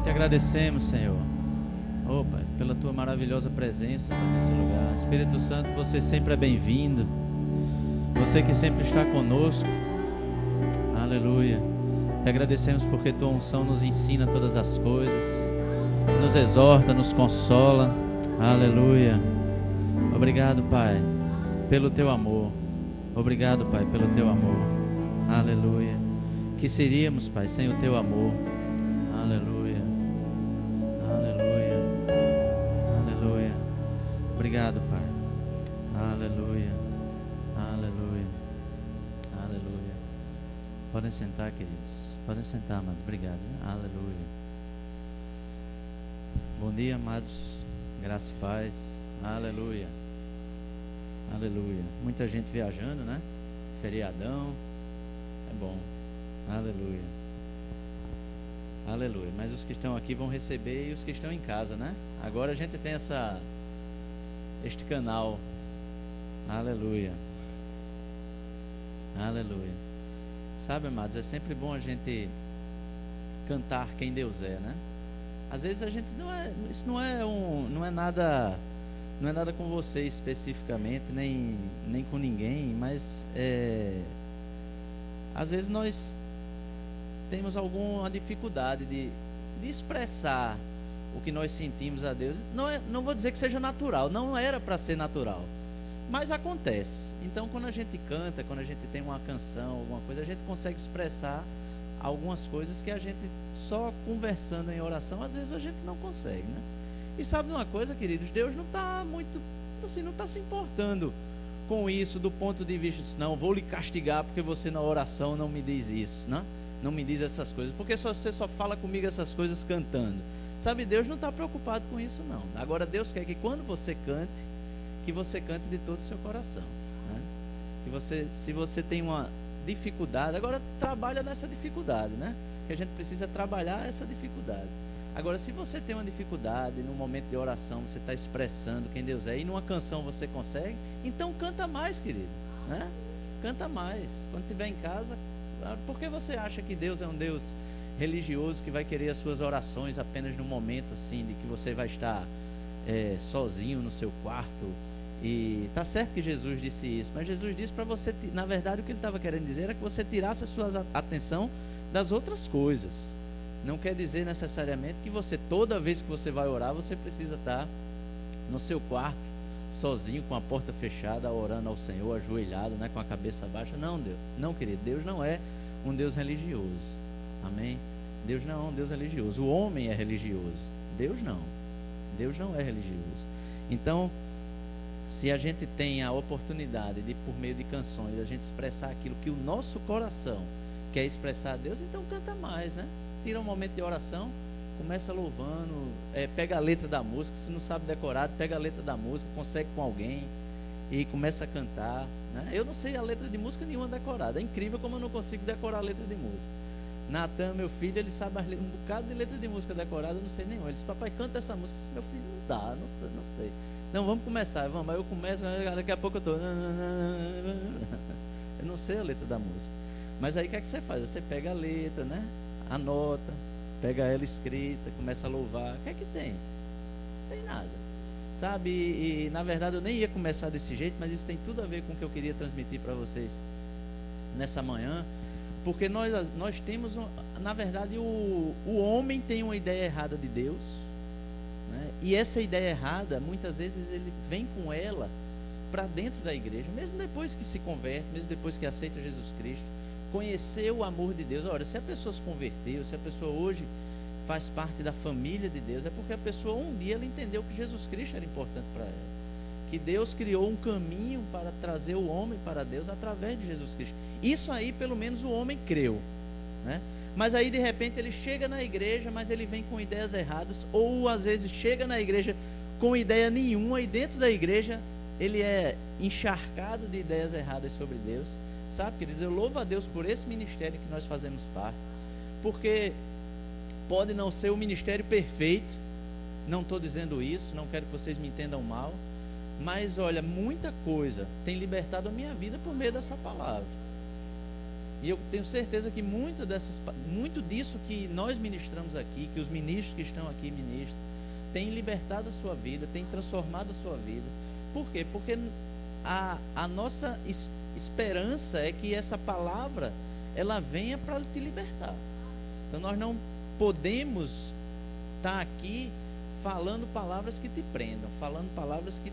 te agradecemos, Senhor. Oh, Pai, pela tua maravilhosa presença, Pai, nesse lugar. Espírito Santo, você sempre é bem-vindo. Você que sempre está conosco. Aleluia. Te agradecemos porque tua unção nos ensina todas as coisas, nos exorta, nos consola. Aleluia. Obrigado, Pai, pelo teu amor. Obrigado, Pai, pelo teu amor. Aleluia. Que seríamos, Pai, sem o teu amor? Aleluia. Aleluia. Aleluia. Obrigado, Pai. Aleluia. Aleluia. Aleluia. Podem sentar, queridos. Podem sentar, amados. Obrigado. Aleluia. Bom dia, amados. Graça e paz. Aleluia. Aleluia. Muita gente viajando, né? Feriadão. É bom. Aleluia. Aleluia. Mas os que estão aqui vão receber e os que estão em casa, né? Agora a gente tem este canal. Aleluia. Aleluia. Sabe, amados, é sempre bom a gente cantar quem Deus é, né? Às vezes a gente isso não é nada com você especificamente, nem com ninguém, mas às vezes nós temos alguma dificuldade de expressar o que nós sentimos a Deus. Não vou dizer que seja natural, não era para ser natural, mas acontece. Então, quando a gente canta, quando a gente tem uma canção, alguma coisa, a gente consegue expressar algumas coisas que a gente só conversando em oração, às vezes a gente não consegue, né? E sabe de uma coisa, queridos? Deus não está muito, assim, não está se importando com isso do ponto de vista de, não, vou lhe castigar porque você na oração não me diz isso, né? Não me diz essas coisas, porque você só fala comigo essas coisas cantando. Sabe, Deus não está preocupado com isso, não. Agora, Deus quer que quando você cante, que você cante de todo o seu coração, né? Que você, se você tem uma dificuldade, agora trabalha nessa dificuldade, né? Que a gente precisa trabalhar essa dificuldade. Agora, se você tem uma dificuldade, num momento de oração, você está expressando quem Deus é, e numa canção você consegue, então canta mais, querido, né? Canta mais. Quando estiver em casa, por que você acha que Deus é um Deus religioso que vai querer as suas orações apenas num momento assim, de que você vai estar sozinho no seu quarto? E tá certo que Jesus disse isso, mas Jesus disse para você, na verdade o que ele estava querendo dizer era que você tirasse a sua atenção das outras coisas. Não quer dizer necessariamente que você, toda vez que você vai orar, você precisa estar no seu quarto, sozinho, com a porta fechada, orando ao Senhor, ajoelhado, né, com a cabeça baixa. Não, Deus, não, querido, Deus não é um Deus religioso. Amém? Deus não é um Deus religioso. O homem é religioso. Deus não. Deus não é religioso. Então, se a gente tem a oportunidade de, por meio de canções, a gente expressar aquilo que o nosso coração quer expressar a Deus, então canta mais, né? Tira um momento de oração, começa louvando, pega a letra da música. Se não sabe decorar, pega a letra da música, consegue com alguém e começa a cantar, né? Eu não sei a letra de música nenhuma decorada. É incrível como eu não consigo decorar a letra de música. Natan, meu filho, ele sabe um bocado de letra de música decorada, eu não sei nenhuma. Ele disse, papai, canta essa música. Eu disse, meu filho, não dá, não sei. Não, vamos começar, vamos. Aí eu começo, daqui a pouco eu estou. Eu não sei a letra da música. Mas aí o que é que você faz? Você pega a letra, né? Anota, pega ela escrita, começa a louvar. O que é que tem? Não tem nada. Sabe? E na verdade eu nem ia começar desse jeito, mas isso tem tudo a ver com o que eu queria transmitir para vocês nessa manhã. Porque nós temos, na verdade, o homem tem uma ideia errada de Deus, né? E essa ideia errada, muitas vezes ele vem com ela para dentro da igreja, mesmo depois que se converte, mesmo depois que aceita Jesus Cristo, conhecer o amor de Deus. Ora, se a pessoa se converteu, se a pessoa hoje faz parte da família de Deus, é porque a pessoa um dia ela entendeu que Jesus Cristo era importante para ela, que Deus criou um caminho para trazer o homem para Deus através de Jesus Cristo. Isso aí pelo menos o homem creu, né? Mas aí de repente ele chega na igreja, mas ele vem com ideias erradas, ou às vezes chega na igreja com ideia nenhuma, e dentro da igreja ele é encharcado de ideias erradas sobre Deus. Sabe, queridos, eu louvo a Deus por esse ministério que nós fazemos parte, porque pode não ser o ministério perfeito, não estou dizendo isso, não quero que vocês me entendam mal, mas olha, muita coisa tem libertado a minha vida por meio dessa palavra. E eu tenho certeza que muito disso que nós ministramos aqui, que os ministros que estão aqui ministram, tem libertado a sua vida, tem transformado a sua vida. Por quê? Porque a nossa esperança é que essa palavra, ela venha para te libertar. Então nós não podemos estar aqui falando palavras que te prendam, falando palavras que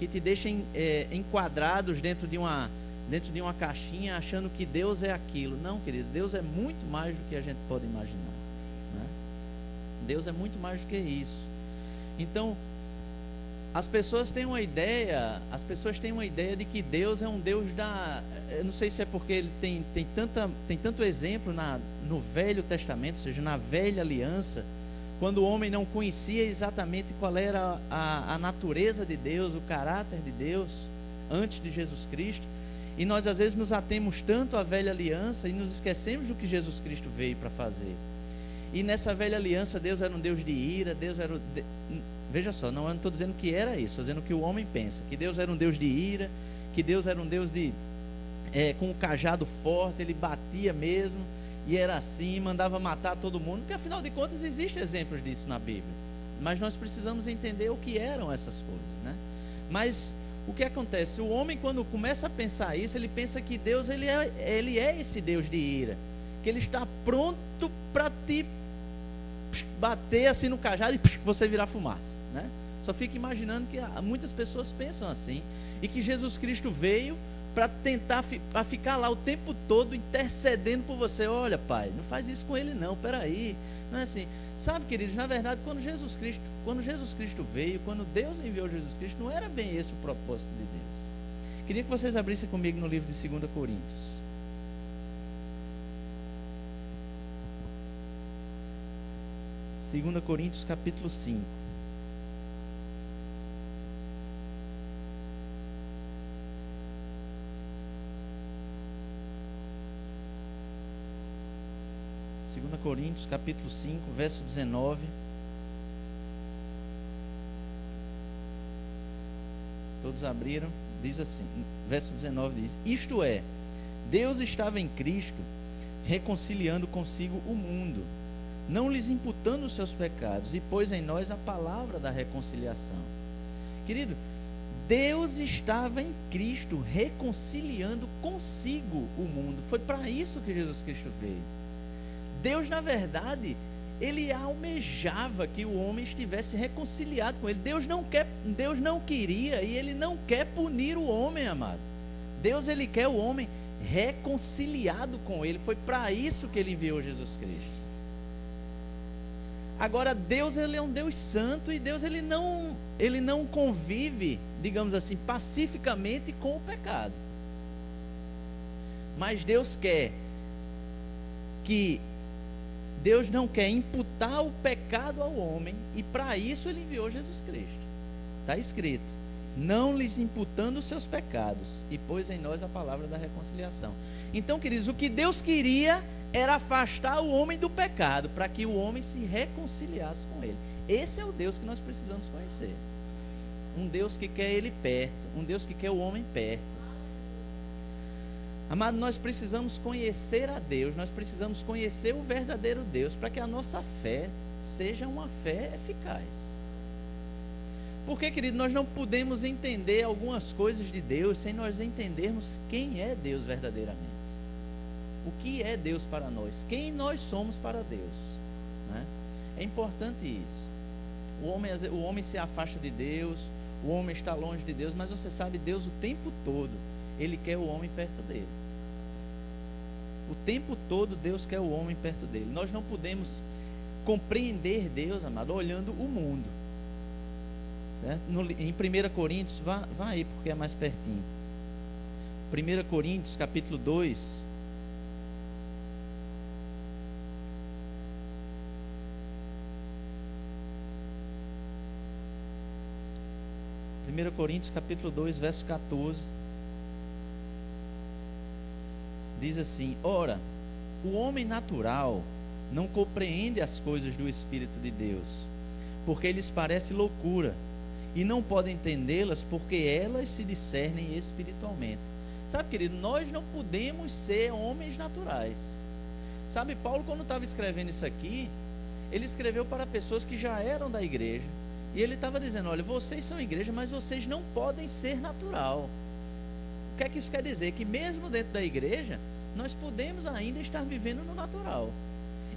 te deixem enquadrados dentro de uma caixinha, achando que Deus é aquilo. Não, querido, Deus é muito mais do que a gente pode imaginar, né? Deus é muito mais do que isso. Então, as pessoas têm uma ideia de que Deus é um Deus eu não sei se é porque ele tem tanto exemplo no Velho Testamento, ou seja, na Velha Aliança, quando o homem não conhecia exatamente qual era a natureza de Deus, o caráter de Deus, antes de Jesus Cristo. E nós às vezes nos atemos tanto à velha aliança e nos esquecemos do que Jesus Cristo veio para fazer. E nessa velha aliança Deus era um Deus de ira, veja só, eu não estou dizendo que era isso, estou dizendo que o homem pensa, que Deus era um Deus de ira, que Deus era um Deus com o cajado forte, ele batia mesmo, e era assim, mandava matar todo mundo, porque afinal de contas existem exemplos disso na Bíblia. Mas nós precisamos entender o que eram essas coisas, né? Mas o que acontece? O homem, quando começa a pensar isso, ele pensa que Deus ele é esse Deus de ira, que ele está pronto para te bater assim no cajado e você virar fumaça, né? Só fica imaginando que muitas pessoas pensam assim, e que Jesus Cristo veio para tentar ficar lá o tempo todo intercedendo por você. Olha, pai, não faz isso com ele não, peraí, não é assim. Sabe, queridos, na verdade, quando Jesus Cristo veio, quando Deus enviou Jesus Cristo, não era bem esse o propósito de Deus. Queria que vocês abrissem comigo no livro de 2 Coríntios. 2 Coríntios capítulo 5. Segunda Coríntios capítulo 5, verso 19. Todos abriram? Diz assim, verso 19 diz: isto é, Deus estava em Cristo, reconciliando consigo o mundo, não lhes imputando os seus pecados, e pôs em nós a palavra da reconciliação. Querido, Deus estava em Cristo, reconciliando consigo o mundo. Foi para isso que Jesus Cristo veio. Deus, na verdade, ele almejava que o homem estivesse reconciliado com ele. Deus não queria e ele não quer punir o homem, amado. Deus, ele quer o homem reconciliado com ele. Foi para isso que ele enviou Jesus Cristo. Agora, Deus, ele é um Deus santo, e Deus ele não convive, digamos assim, pacificamente com o pecado. Mas Deus não quer imputar o pecado ao homem, e para isso ele enviou Jesus Cristo. Está escrito: não lhes imputando os seus pecados, e pôs em nós a palavra da reconciliação. Então, queridos, o que Deus queria era afastar o homem do pecado, para que o homem se reconciliasse com ele. Esse é o Deus que nós precisamos conhecer. Um Deus que quer ele perto, um Deus que quer o homem perto. Amado, nós precisamos conhecer a Deus, nós precisamos conhecer o verdadeiro Deus, para que a nossa fé seja uma fé eficaz. Porque, querido, nós não podemos entender algumas coisas de Deus sem nós entendermos quem é Deus verdadeiramente. O que é Deus para nós? Quem nós somos para Deus, né? É importante isso. O homem se afasta de Deus, o homem está longe de Deus, mas você sabe, Deus o tempo todo, ele quer o homem perto dele. O tempo todo Deus quer o homem perto dele. Nós não podemos compreender Deus, amado, olhando o mundo, certo? Em 1 Coríntios, vá aí porque é mais pertinho. 1 Coríntios capítulo 2. 1 Coríntios capítulo 2, verso 14. Diz assim: ora, o homem natural não compreende as coisas do Espírito de Deus, porque lhes parece loucura, e não podem entendê-las, porque elas se discernem espiritualmente. Sabe, querido, nós não podemos ser homens naturais. Sabe, Paulo, quando estava escrevendo isso aqui, ele escreveu para pessoas que já eram da igreja. E ele estava dizendo, olha, vocês são igreja, mas vocês não podem ser natural. O que é que isso quer dizer? Que mesmo dentro da igreja, nós podemos ainda estar vivendo no natural.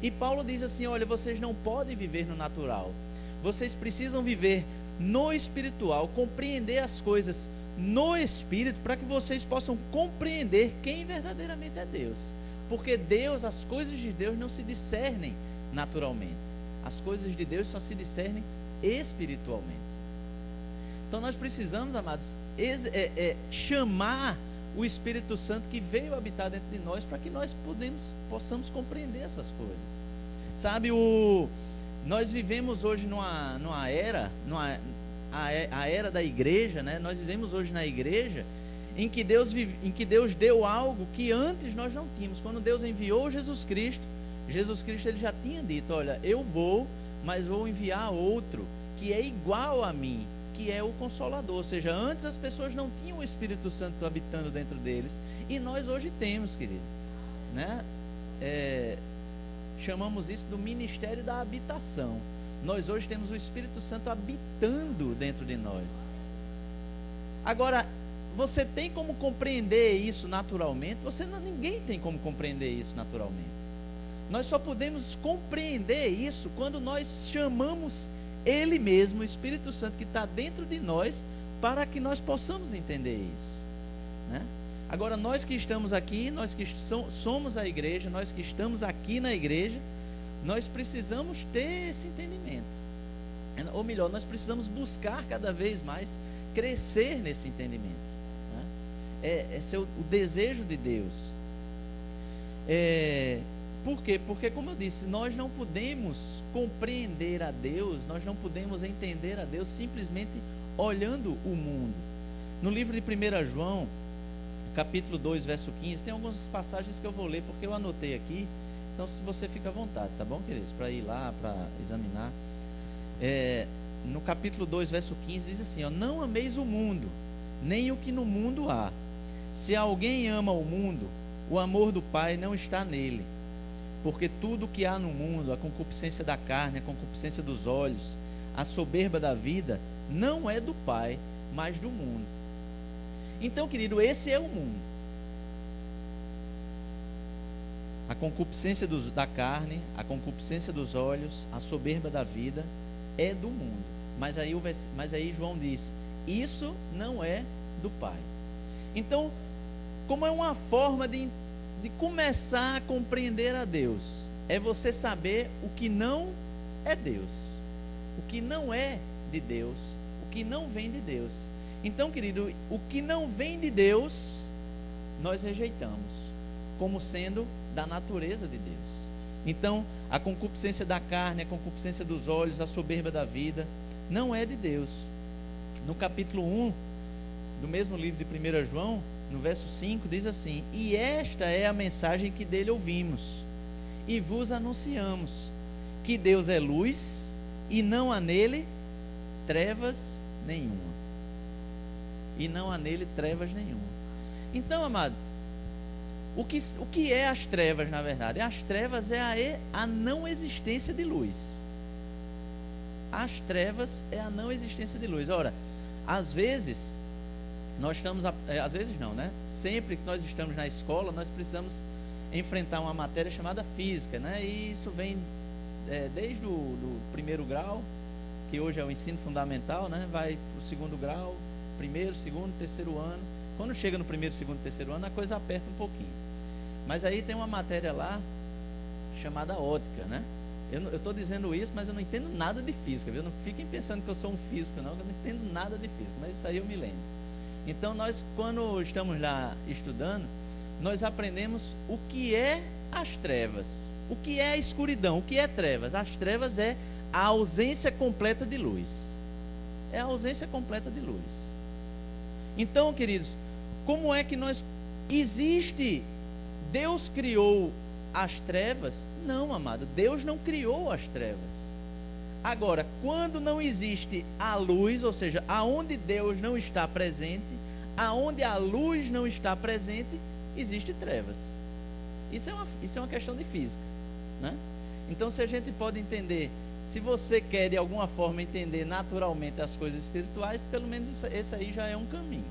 E Paulo diz assim, olha, vocês não podem viver no natural. Vocês precisam viver no espiritual, compreender as coisas no espírito, para que vocês possam compreender quem verdadeiramente é Deus. Porque Deus, as coisas de Deus não se discernem naturalmente. As coisas de Deus só se discernem espiritualmente. Então nós precisamos, amados, chamar o Espírito Santo que veio habitar dentro de nós, para que nós possamos compreender essas coisas. Sabe, nós vivemos hoje numa era, a era da igreja, né? Nós vivemos hoje na igreja em que Deus deu algo que antes nós não tínhamos. Quando Deus enviou Jesus Cristo ele já tinha dito, olha, eu vou, mas vou enviar outro que é igual a mim, que é o Consolador. Ou seja, antes as pessoas não tinham o Espírito Santo habitando dentro deles, e nós hoje temos, querido, né? Chamamos isso do ministério da habitação. Nós hoje temos o Espírito Santo habitando dentro de nós. Agora, você tem como compreender isso naturalmente? Ninguém tem como compreender isso naturalmente. Nós só podemos compreender isso quando nós chamamos Ele mesmo, o Espírito Santo que está dentro de nós, para que nós possamos entender isso, né? Agora, nós que estamos aqui, nós que somos a igreja, nós que estamos aqui na igreja, nós precisamos ter esse entendimento. Ou melhor, nós precisamos buscar cada vez mais crescer nesse entendimento, né? Esse é o desejo de Deus. Por quê? Porque, como eu disse, nós não podemos compreender a Deus, nós não podemos entender a Deus simplesmente olhando o mundo. No livro de 1 João, capítulo 2, verso 15, tem algumas passagens que eu vou ler, porque eu anotei aqui. Então, se você fica à vontade, tá bom, queridos? Para ir lá, para examinar. No capítulo 2, verso 15, diz assim, ó, não ameis o mundo, nem o que no mundo há. Se alguém ama o mundo, o amor do Pai não está nele. Porque tudo o que há no mundo, a concupiscência da carne, a concupiscência dos olhos, a soberba da vida, não é do Pai, mas do mundo. Então, querido, esse é o mundo. A concupiscência da carne, a concupiscência dos olhos, a soberba da vida é do mundo. Mas aí João diz, isso não é do Pai. Então, como é uma forma de começar a compreender a Deus, é você saber o que não é Deus, o que não é de Deus, o que não vem de Deus. Então, querido, o que não vem de Deus, nós rejeitamos, como sendo da natureza de Deus. Então, a concupiscência da carne, a concupiscência dos olhos, a soberba da vida, não é de Deus. No capítulo 1, do mesmo livro de 1 João, no verso 5, diz assim, e esta é a mensagem que dele ouvimos, e vos anunciamos, que Deus é luz, e não há nele trevas nenhuma. E não há nele trevas nenhuma. Então, amado, o que é as trevas, na verdade? As trevas é a não existência de luz. As trevas é a não existência de luz. Ora, às vezes nós estamos, às vezes não, né? Sempre que nós estamos na escola, nós precisamos enfrentar uma matéria chamada física, né? E isso vem desde o primeiro grau, que hoje é o ensino fundamental, né? Vai para o segundo grau, primeiro, segundo, terceiro ano. Quando chega no primeiro, segundo, terceiro ano, a coisa aperta um pouquinho. Mas aí tem uma matéria lá chamada ótica, né? Eu estou dizendo isso, mas eu não entendo nada de física, viu? Não fiquem pensando que eu sou um físico, não, que eu não entendo nada de física, mas isso aí eu me lembro. Então, nós, quando estamos lá estudando, nós aprendemos o que é as trevas, o que é a escuridão, o que é trevas. As trevas é a ausência completa de luz. É a ausência completa de luz. Então, queridos, como é que Deus criou as trevas? Não, amado, Deus não criou as trevas. Agora, quando não existe a luz, ou seja, aonde Deus não está presente, aonde a luz não está presente, existe trevas. Isso é uma questão de física, né? Então, se a gente pode entender, se você quer de alguma forma entender naturalmente as coisas espirituais, pelo menos esse aí já é um caminho.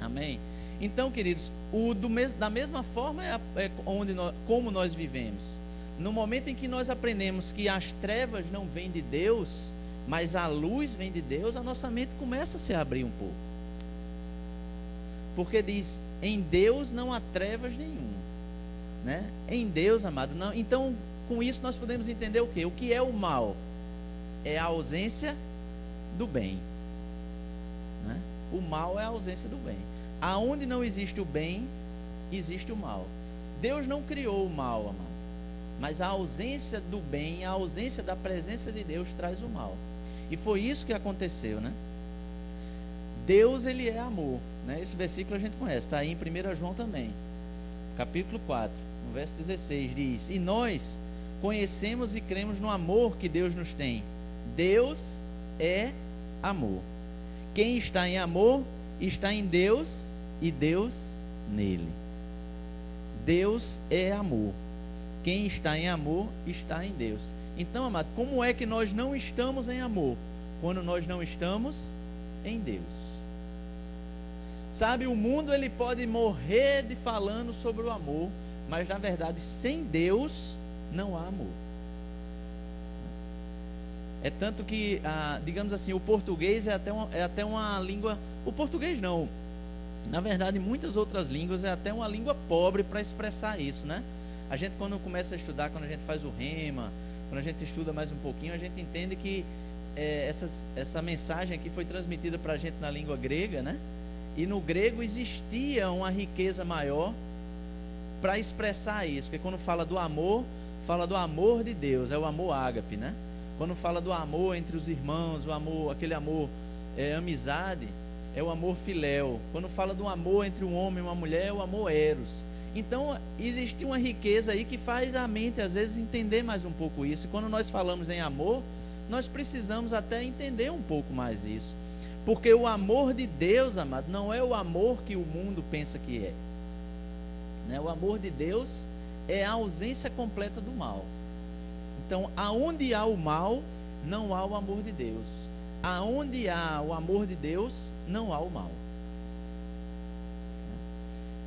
Amém? Então, queridos, da mesma forma como nós vivemos. No momento em que nós aprendemos que as trevas não vêm de Deus, mas a luz vem de Deus, a nossa mente começa a se abrir um pouco. Porque diz, em Deus não há trevas nenhuma, né? Em Deus, amado, não. Então, com isso nós podemos entender o quê? O que é o mal? É a ausência do bem, né? O mal é a ausência do bem. Aonde não existe o bem, existe o mal. Deus não criou o mal, amado, mas a ausência do bem, a ausência da presença de Deus traz o mal. E foi isso que aconteceu, né? Deus, ele é amor, né? Esse versículo a gente conhece, está aí em 1 João também, capítulo 4, no verso 16, diz: e nós conhecemos e cremos no amor que Deus nos tem. Deus é amor. Quem está em amor, está em Deus e Deus nele. Deus é amor. Quem está em amor, está em Deus. Então, amado, como é que nós não estamos em amor? Quando nós não estamos em Deus. Sabe, o mundo ele pode morrer de falando sobre o amor, mas na verdade, sem Deus, não há amor. É tanto que, digamos assim, o português é até uma língua... O português não. Na verdade, muitas outras línguas é até uma língua pobre para expressar isso, né? A gente, quando começa a estudar, quando a gente faz o rema, quando a gente estuda mais um pouquinho, a gente entende que essa mensagem aqui foi transmitida para a gente na língua grega, né? E no grego existia uma riqueza maior para expressar isso, porque quando fala do amor de Deus, é o amor ágape, né? Quando fala do amor entre os irmãos, o amor, aquele amor amizade, é o amor filéu. Quando fala do amor entre um homem e uma mulher, é o amor eros. Então, existe uma riqueza aí que faz a mente, às vezes, entender mais um pouco isso. E quando nós falamos em amor, nós precisamos até entender um pouco mais isso. Porque o amor de Deus, amado, não é o amor que o mundo pensa que é, né? O amor de Deus é a ausência completa do mal. Então, aonde há o mal, não há o amor de Deus. Aonde há o amor de Deus, não há o mal.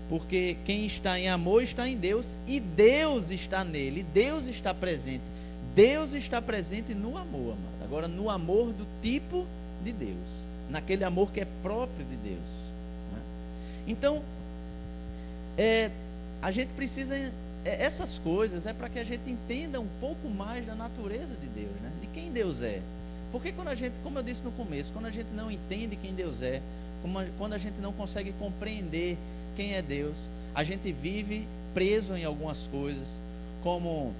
Porque quem está em amor está em Deus e Deus está nele, Deus está presente. Deus está presente no amor, amado. Agora, no amor do tipo de Deus, naquele amor que é próprio de Deus, né? Então, a gente precisa... essas coisas é para que a gente entenda um pouco mais da natureza de Deus, né? De quem Deus é. Porque quando a gente, como eu disse no começo, quando a gente não entende quem Deus é, quando a gente não consegue compreender quem é Deus, a gente vive preso em algumas coisas, como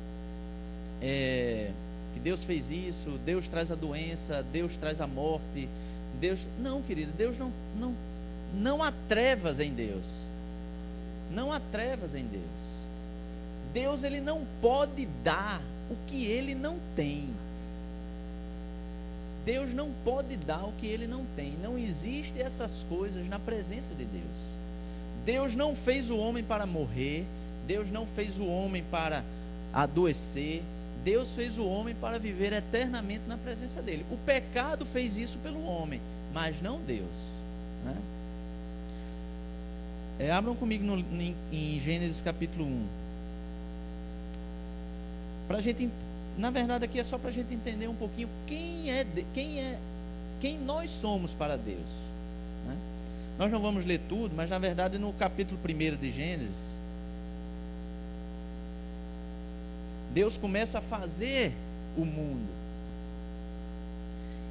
que Deus fez isso, Deus traz a doença, Deus traz a morte, Deus... Não, querido, Deus não há trevas em Deus. Não há trevas em Deus. Deus, ele não pode dar o que ele não tem. Deus não pode dar o que ele não tem. Não existem essas coisas na presença de Deus. Deus não fez o homem para morrer. Deus não fez o homem para adoecer. Deus fez o homem para viver eternamente na presença dele. O pecado fez isso pelo homem, mas não Deus, né? Abram comigo em Gênesis capítulo 1. Pra gente, na verdade aqui é só para a gente entender um pouquinho quem nós somos para Deus, né? Nós não vamos ler tudo, mas na verdade no capítulo 1 de Gênesis, Deus começa a fazer o mundo.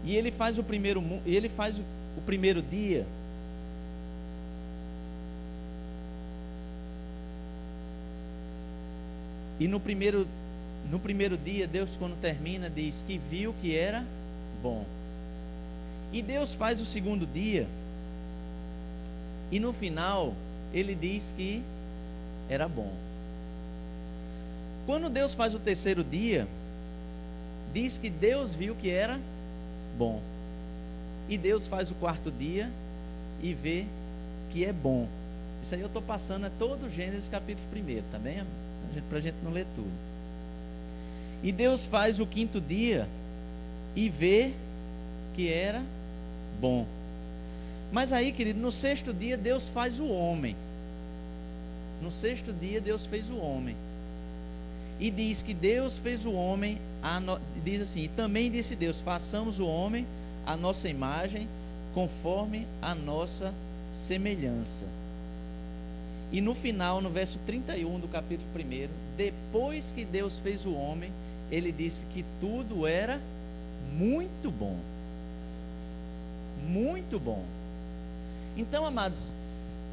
E ele faz o primeiro dia. E no primeiro dia, Deus, quando termina, diz que viu que era bom. E Deus faz o segundo dia. E no final, ele diz que era bom. Quando Deus faz o terceiro dia, diz que Deus viu que era bom. E Deus faz o quarto dia e vê que é bom. Isso aí eu estou passando, é todo Gênesis capítulo 1, tá bem? Para a gente não ler tudo. E Deus faz o quinto dia e vê que era bom. Mas aí, querido, no sexto dia Deus faz o homem. No sexto dia Deus fez o homem. E diz que Deus fez o homem, diz assim, e também disse Deus, façamos o homem à nossa imagem, conforme a nossa semelhança. E no final, no verso 31 do capítulo 1, depois que Deus fez o homem, ele disse que tudo era muito bom. Muito bom. Então, amados,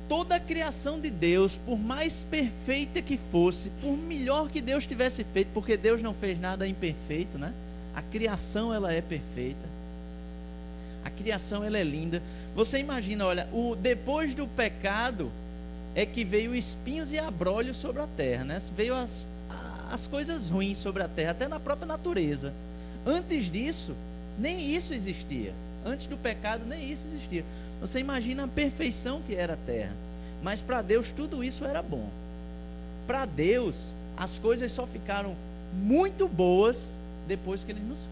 toda a criação de Deus, por mais perfeita que fosse, por melhor que Deus tivesse feito, porque Deus não fez nada imperfeito, né? A criação, ela é perfeita. A criação, ela é linda. Você imagina, olha, depois do pecado é que veio espinhos e abrolhos sobre a terra, né? Veio as coisas ruins sobre a terra, até na própria natureza. Antes disso, nem isso existia. Antes do pecado, nem isso existia. Você imagina a perfeição que era a terra. Mas para Deus tudo isso era bom. Para Deus as coisas só ficaram muito boas depois que Ele nos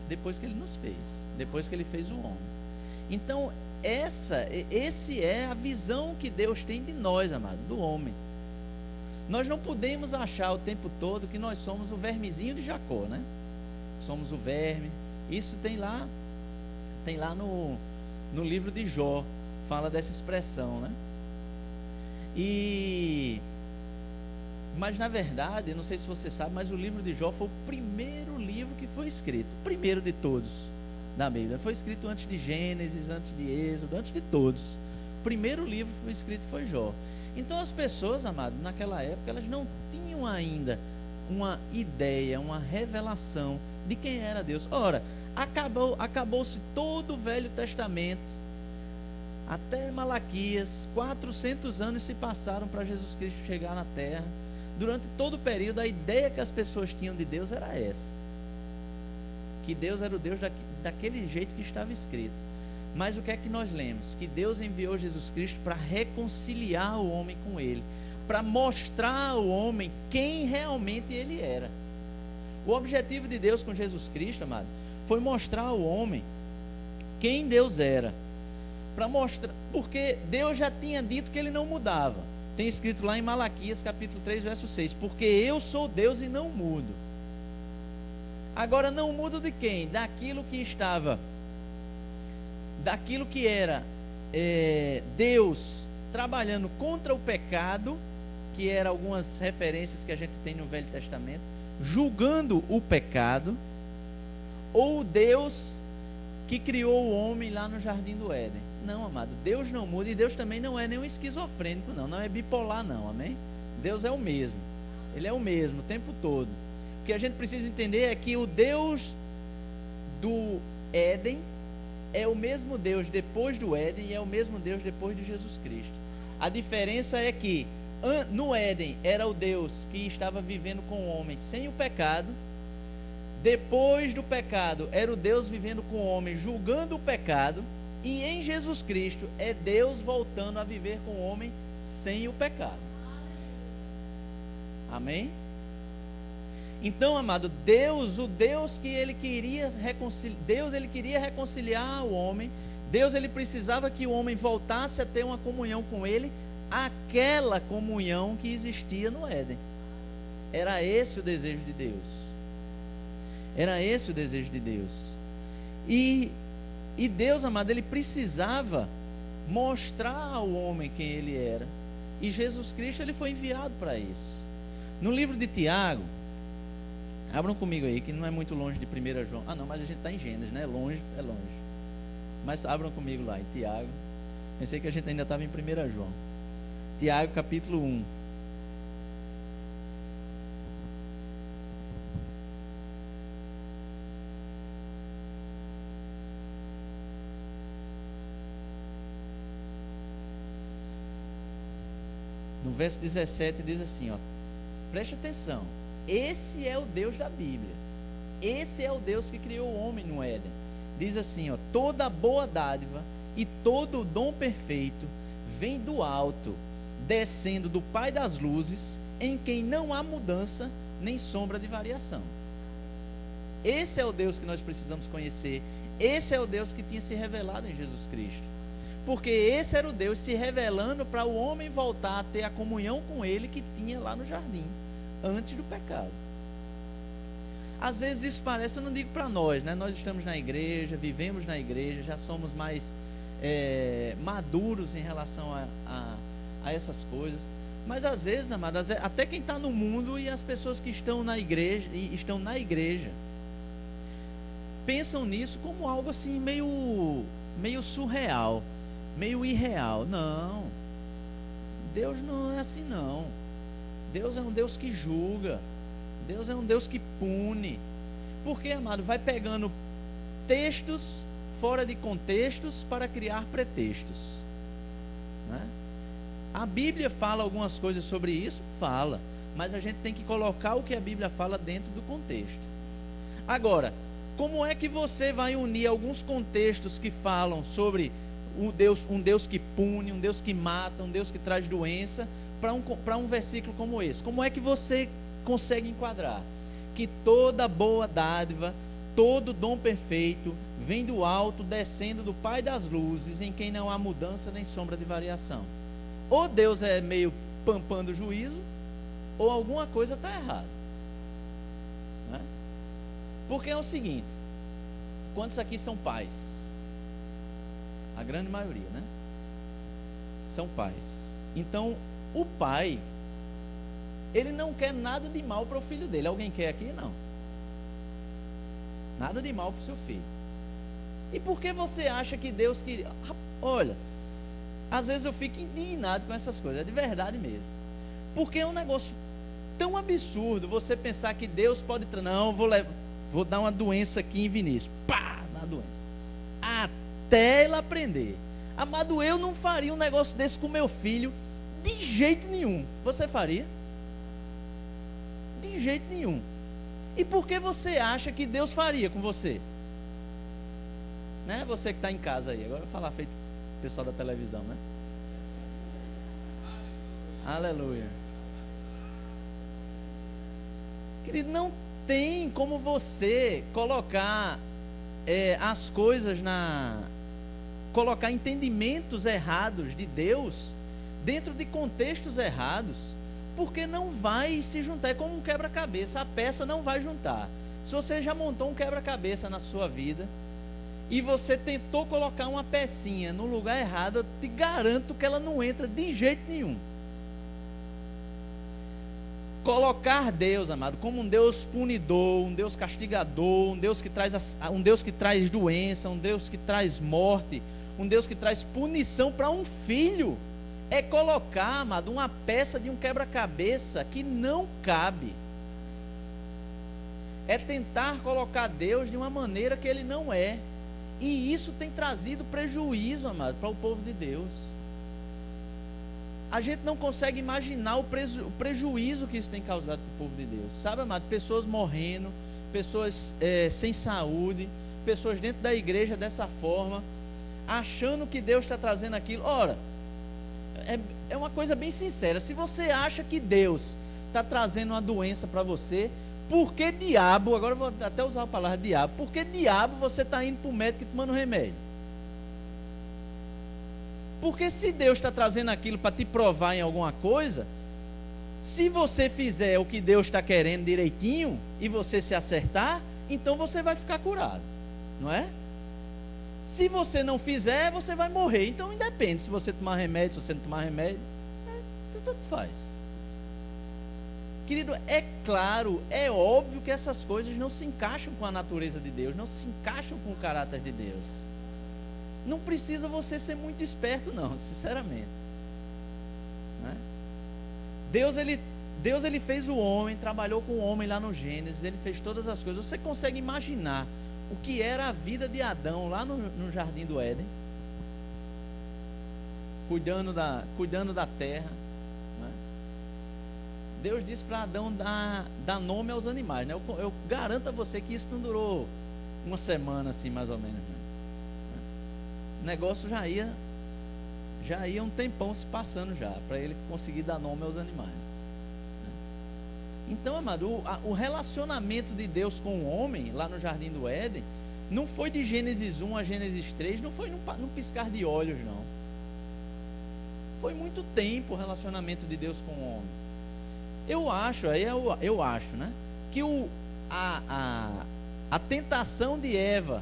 fez, depois que Ele fez o homem. Então esse é a visão que Deus tem de nós, amado, do homem. Nós não podemos achar o tempo todo que nós somos o vermezinho de Jacó, né? Somos o verme. Isso tem lá no livro de Jó, fala dessa expressão, né? Mas na verdade, não sei se você sabe, mas o livro de Jó foi o primeiro livro que foi escrito, o primeiro de todos da Bíblia. Foi escrito antes de Gênesis, antes de Êxodo, antes de todos. O primeiro livro que foi escrito foi Jó. Então as pessoas, amado, naquela época, elas não tinham ainda uma ideia, uma revelação de quem era Deus. Ora, acabou-se todo o Velho Testamento, até Malaquias, 400 anos se passaram para Jesus Cristo chegar na terra. Durante todo o período, a ideia que as pessoas tinham de Deus era essa, que Deus era o Deus daquele jeito que estava escrito. Mas o que é que nós lemos? Que Deus enviou Jesus Cristo para reconciliar o homem com Ele, para mostrar ao homem quem realmente Ele era. O objetivo de Deus com Jesus Cristo, amado, foi mostrar ao homem quem Deus era. Para mostrar, porque Deus já tinha dito que Ele não mudava. Tem escrito lá em Malaquias capítulo 3, verso 6, porque eu sou Deus e não mudo. Agora, não mudo de quem? Daquilo que era Deus trabalhando contra o pecado, que eram algumas referências que a gente tem no Velho Testamento, julgando o pecado, ou Deus que criou o homem lá no Jardim do Éden. Não, amado, Deus não muda, e Deus também não é nenhum esquizofrênico, não é bipolar, não, amém? Deus é o mesmo, Ele é o mesmo o tempo todo. O que a gente precisa entender é que o Deus do Éden é o mesmo Deus depois do Éden e é o mesmo Deus depois de Jesus Cristo. A diferença é que no Éden era o Deus que estava vivendo com o homem sem o pecado. Depois do pecado era o Deus vivendo com o homem, julgando o pecado. E em Jesus Cristo é Deus voltando a viver com o homem sem o pecado. Amém? Então, amado, Deus, o Deus que Ele queria reconciliar o homem. Deus, Ele precisava que o homem voltasse a ter uma comunhão com Ele, aquela comunhão que existia no Éden. Era esse o desejo de Deus. Era esse o desejo de Deus. E Deus, amado, Ele precisava mostrar ao homem quem Ele era. E Jesus Cristo, Ele foi enviado para isso. No livro de Tiago, abram comigo aí, que não é muito longe de 1 João. Ah, não, mas a gente está em Gênesis, né? É longe. Mas abram comigo lá em Tiago. Pensei que a gente ainda estava em 1 João. Tiago, capítulo 1. No verso 17 diz assim, ó, preste atenção. Esse é o Deus da Bíblia. Esse é o Deus que criou o homem no Éden. Diz assim, ó, toda boa dádiva e todo dom perfeito vem do alto, descendo do Pai das luzes, em quem não há mudança nem sombra de variação. Esse é o Deus que nós precisamos conhecer. Esse é o Deus que tinha se revelado em Jesus Cristo. Porque esse era o Deus se revelando para o homem voltar a ter a comunhão com ele que tinha lá no jardim, antes do pecado. Às vezes isso parece, eu não digo para nós, né? Nós estamos na igreja, vivemos na igreja, já somos mais maduros em relação a essas coisas. Mas às vezes, amado, até quem está no mundo e as pessoas que estão na igreja, pensam nisso como algo assim meio surreal, meio irreal. Não, Deus não é assim não. Deus é um Deus que julga, Deus é um Deus que pune. Porque, amado, vai pegando textos fora de contextos para criar pretextos, né? A Bíblia fala algumas coisas sobre isso? Fala, mas a gente tem que colocar o que a Bíblia fala dentro do contexto. Agora, como é que você vai unir alguns contextos que falam sobre um Deus que pune, um Deus que mata, um Deus que traz doença, para um versículo como esse? Como é que você consegue enquadrar que toda boa dádiva, todo dom perfeito vem do alto, descendo do Pai das luzes, em quem não há mudança nem sombra de variação? Ou Deus é meio pampando o juízo, ou alguma coisa está errada, né? Porque é o seguinte: quantos aqui são pais? A grande maioria, né? São pais. Então, o pai, ele não quer nada de mal para o filho dele. Alguém quer aqui? Não. Nada de mal para o seu filho. E por que você acha que Deus queria? Olha, às vezes eu fico indignado com essas coisas, é de verdade mesmo. Porque é um negócio tão absurdo você pensar que Deus pode... Não, vou dar uma doença aqui em Vinícius. Pá, dá uma doença. Até ele aprender. Amado, eu não faria um negócio desse com meu filho de jeito nenhum. Você faria? De jeito nenhum. E por que você acha que Deus faria com você? Né? Você que está em casa aí. Agora eu vou falar feito o pessoal da televisão, né? Aleluia. Querido, não tem como você colocar as coisas colocar entendimentos errados de Deus dentro de contextos errados, porque não vai se juntar. É como um quebra-cabeça, a peça não vai juntar. Se você já montou um quebra-cabeça na sua vida e você tentou colocar uma pecinha no lugar errado, eu te garanto que ela não entra de jeito nenhum. Colocar Deus, amado, como um Deus punidor, um Deus castigador, um Deus que traz doença, um Deus que traz morte, um Deus que traz punição para um filho, é colocar, amado, uma peça de um quebra-cabeça que não cabe. É tentar colocar Deus de uma maneira que Ele não é. E isso tem trazido prejuízo, amado, para o povo de Deus. A gente não consegue imaginar o prejuízo que isso tem causado para o povo de Deus. Sabe, amado, pessoas morrendo, pessoas sem saúde, pessoas dentro da igreja dessa forma, achando que Deus está trazendo aquilo. Ora, é uma coisa bem sincera. Se você acha que Deus está trazendo uma doença para você, por que diabo, agora eu vou até usar a palavra diabo, por que diabo você está indo para o médico e tomando remédio? Porque se Deus está trazendo aquilo para te provar em alguma coisa, se você fizer o que Deus está querendo direitinho, e você se acertar, então você vai ficar curado, não é? Se você não fizer, você vai morrer. Então independe se você tomar remédio, se você não tomar remédio, tanto faz. Querido, é claro, é óbvio que essas coisas não se encaixam com a natureza de Deus, não se encaixam com o caráter de Deus. Não precisa você ser muito esperto, não, sinceramente, né? Deus ele fez o homem, trabalhou com o homem lá no Gênesis, ele fez todas as coisas. Você consegue imaginar o que era a vida de Adão lá no Jardim do Éden, cuidando da terra, né? Deus disse para Adão dar nome aos animais, né? Eu garanto a você que isso não durou uma semana assim, mais ou menos, né? O negócio já ia Já ia um tempão se passando já, para ele conseguir dar nome aos animais. Então, amado, o relacionamento de Deus com o homem, lá no Jardim do Éden, não foi de Gênesis 1 a Gênesis 3, não foi num piscar de olhos, não. Foi muito tempo o relacionamento de Deus com o homem. Eu acho, né, que a tentação de Eva,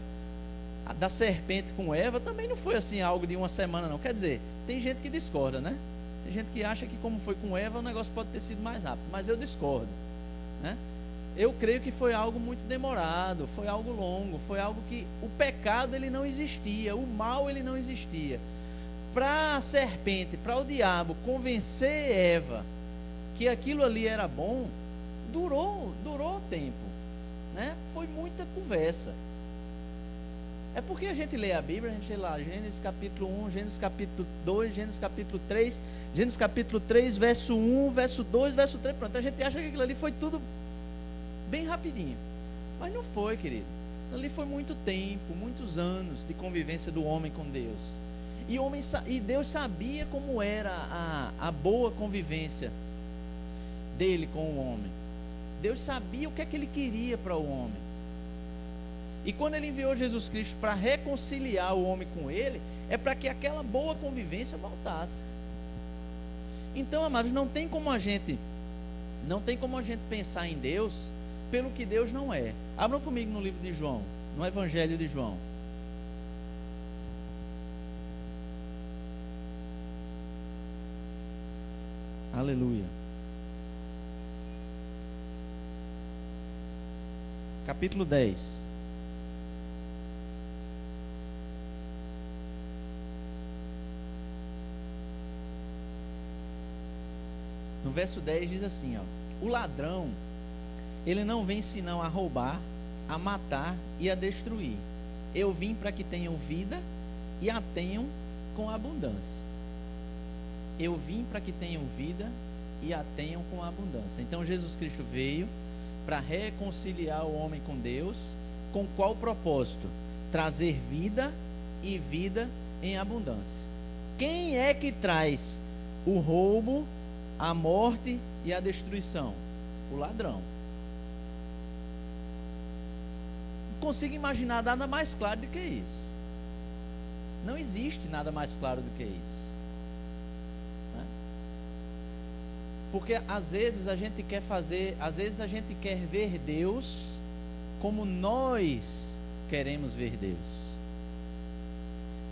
da serpente com Eva, também não foi assim algo de uma semana, não. Quer dizer, tem gente que discorda, né? Tem gente que acha que como foi com Eva, o negócio pode ter sido mais rápido, mas eu discordo, né? Eu creio que foi algo muito demorado, foi algo longo, foi algo que o pecado ele não existia, o mal ele não existia. Para a serpente, para o diabo convencer Eva que aquilo ali era bom, durou tempo, né? Foi muita conversa. É porque a gente lê a Bíblia, a gente lê lá Gênesis capítulo 1, Gênesis capítulo 2, Gênesis capítulo 3, Gênesis capítulo 3, verso 1, verso 2, verso 3, pronto, a gente acha que aquilo ali foi tudo bem rapidinho, mas não foi, querido. Ali foi muito tempo, muitos anos de convivência do homem com Deus, e Deus sabia como era a boa convivência dele com o homem. Deus sabia o que é que ele queria para o homem, e quando ele enviou Jesus Cristo para reconciliar o homem com ele, é para que aquela boa convivência voltasse. Então, amados, não tem como a gente pensar em Deus pelo que Deus não é. Abram comigo no livro de João, no Evangelho de João. Aleluia. Capítulo 10. No verso 10 diz assim, ó: o ladrão, ele não vem senão a roubar, a matar e a destruir. Eu vim para que tenham vida e a tenham com abundância. Eu vim para que tenham vida e a tenham com abundância. Então Jesus Cristo veio para reconciliar o homem com Deus. Com qual propósito? Trazer vida e vida em abundância. Quem é que traz o roubo, a morte e a destruição? O ladrão. Não consigo imaginar nada mais claro do que isso. Não existe nada mais claro do que isso, né? Porque às vezes a gente quer ver Deus como nós queremos ver Deus.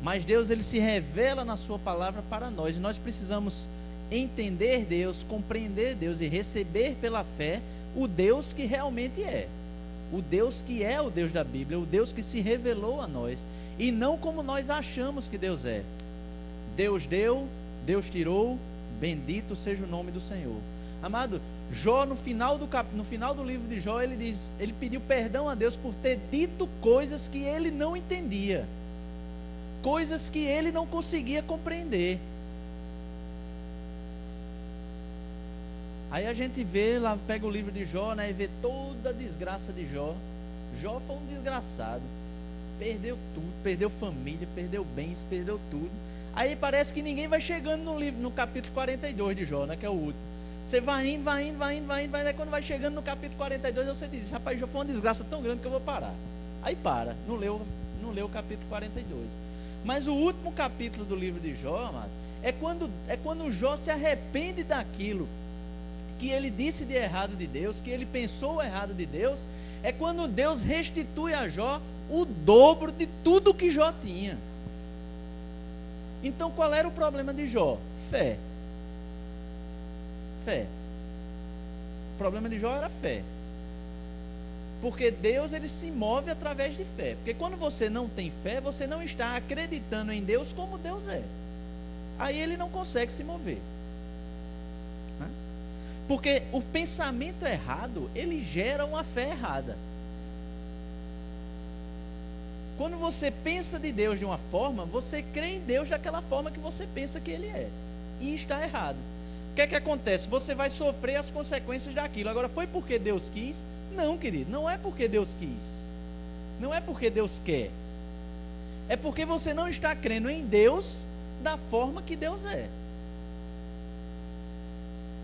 Mas Deus, ele se revela na sua palavra para nós, e nós precisamos entender Deus, compreender Deus e receber pela fé o Deus que realmente é. O Deus que é o Deus da Bíblia, o Deus que se revelou a nós, e não como nós achamos que Deus é. Deus deu, Deus tirou, bendito seja o nome do Senhor. Amado, Jó, no final do livro de Jó, ele pediu perdão a Deus por ter dito coisas que ele não entendia, coisas que ele não conseguia compreender. Aí a gente vê lá, pega o livro de Jó, né, e vê toda a desgraça de Jó. Jó foi um desgraçado, perdeu tudo, perdeu família, perdeu bens, perdeu tudo. Aí parece que ninguém vai chegando no capítulo 42 de Jó, né, que é o último. Você vai indo, aí quando vai chegando no capítulo 42, você diz: rapaz, Jó foi uma desgraça tão grande que eu vou parar. Aí para, não leu o capítulo 42. Mas o último capítulo do livro de Jó, amado, é quando Jó se arrepende daquilo que ele disse de errado de Deus, que ele pensou errado de Deus. É quando Deus restitui a Jó o dobro de tudo que Jó tinha. Então qual era o problema de Jó? Fé. O problema de Jó era fé. Porque Deus, ele se move através de fé. Porque quando você não tem fé, você não está acreditando em Deus como Deus é. Aí ele não consegue se mover. Porque o pensamento errado, ele gera uma fé errada. Quando você pensa de Deus de uma forma, você crê em Deus daquela forma que você pensa que ele é. E está errado. O que é que acontece? Você vai sofrer as consequências daquilo. Agora, foi porque Deus quis? Não, querido, não é porque Deus quis. Não é porque Deus quer. É porque você não está crendo em Deus da forma que Deus é.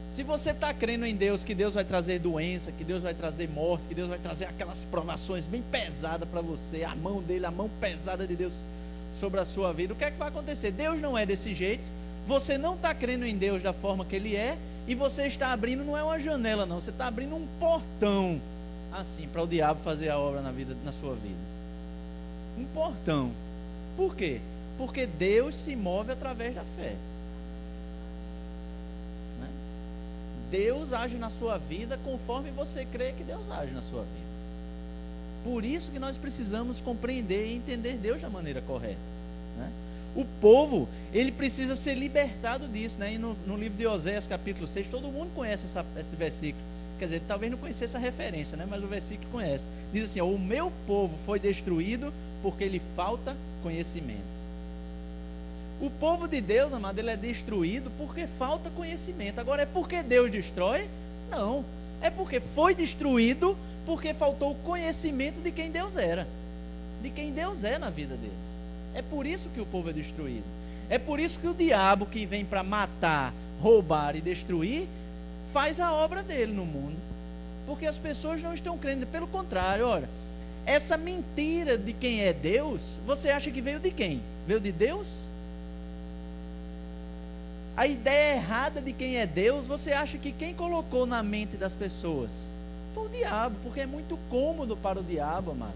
Se você está crendo em Deus, que Deus vai trazer doença, que Deus vai trazer morte, que Deus vai trazer aquelas provações bem pesadas para você, a mão dele, a mão pesada de Deus sobre a sua vida, o que é que vai acontecer? Deus não é desse jeito, você não está crendo em Deus da forma que Ele é, e você está abrindo, não é uma janela não, você está abrindo um portão, assim, para o diabo fazer a obra na sua vida. Um portão. Por quê? Porque Deus se move através da fé. Deus age na sua vida conforme você crê que Deus age na sua vida. Por isso que nós precisamos compreender e entender Deus da maneira correta, né? O povo, ele precisa ser libertado disso, né? E no livro de Oséias, capítulo 6, todo mundo conhece esse versículo. Quer dizer, talvez não conhecesse essa referência, né? Mas o versículo conhece. Diz assim, ó, o meu povo foi destruído porque lhe falta conhecimento. O povo de Deus, amado, ele é destruído porque falta conhecimento. Agora, é porque Deus destrói? Não. É porque foi destruído porque faltou o conhecimento de quem Deus era. De quem Deus é na vida deles. É por isso que o povo é destruído. É por isso que o diabo, que vem para matar, roubar e destruir, faz a obra dele no mundo. Porque as pessoas não estão crendo. Pelo contrário, olha, essa mentira de quem é Deus, você acha que veio de quem? Veio de Deus? A ideia errada de quem é Deus, você acha que quem colocou na mente das pessoas? Foi o diabo, porque é muito cômodo para o diabo, amado.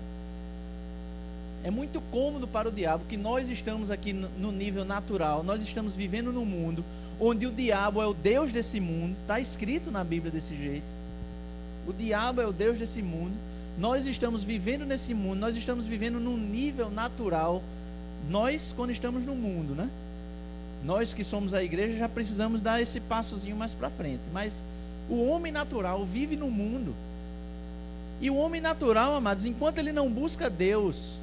É muito cômodo para o diabo que nós estamos aqui no nível natural, nós estamos vivendo num mundo onde o diabo é o Deus desse mundo, está escrito na Bíblia desse jeito. O diabo é o Deus desse mundo, nós estamos vivendo nesse mundo, nós estamos vivendo num nível natural, nós quando estamos no mundo, né? Nós que somos a igreja já precisamos dar esse passozinho mais para frente. Mas o homem natural vive no mundo. E o homem natural, amados, enquanto ele não busca Deus,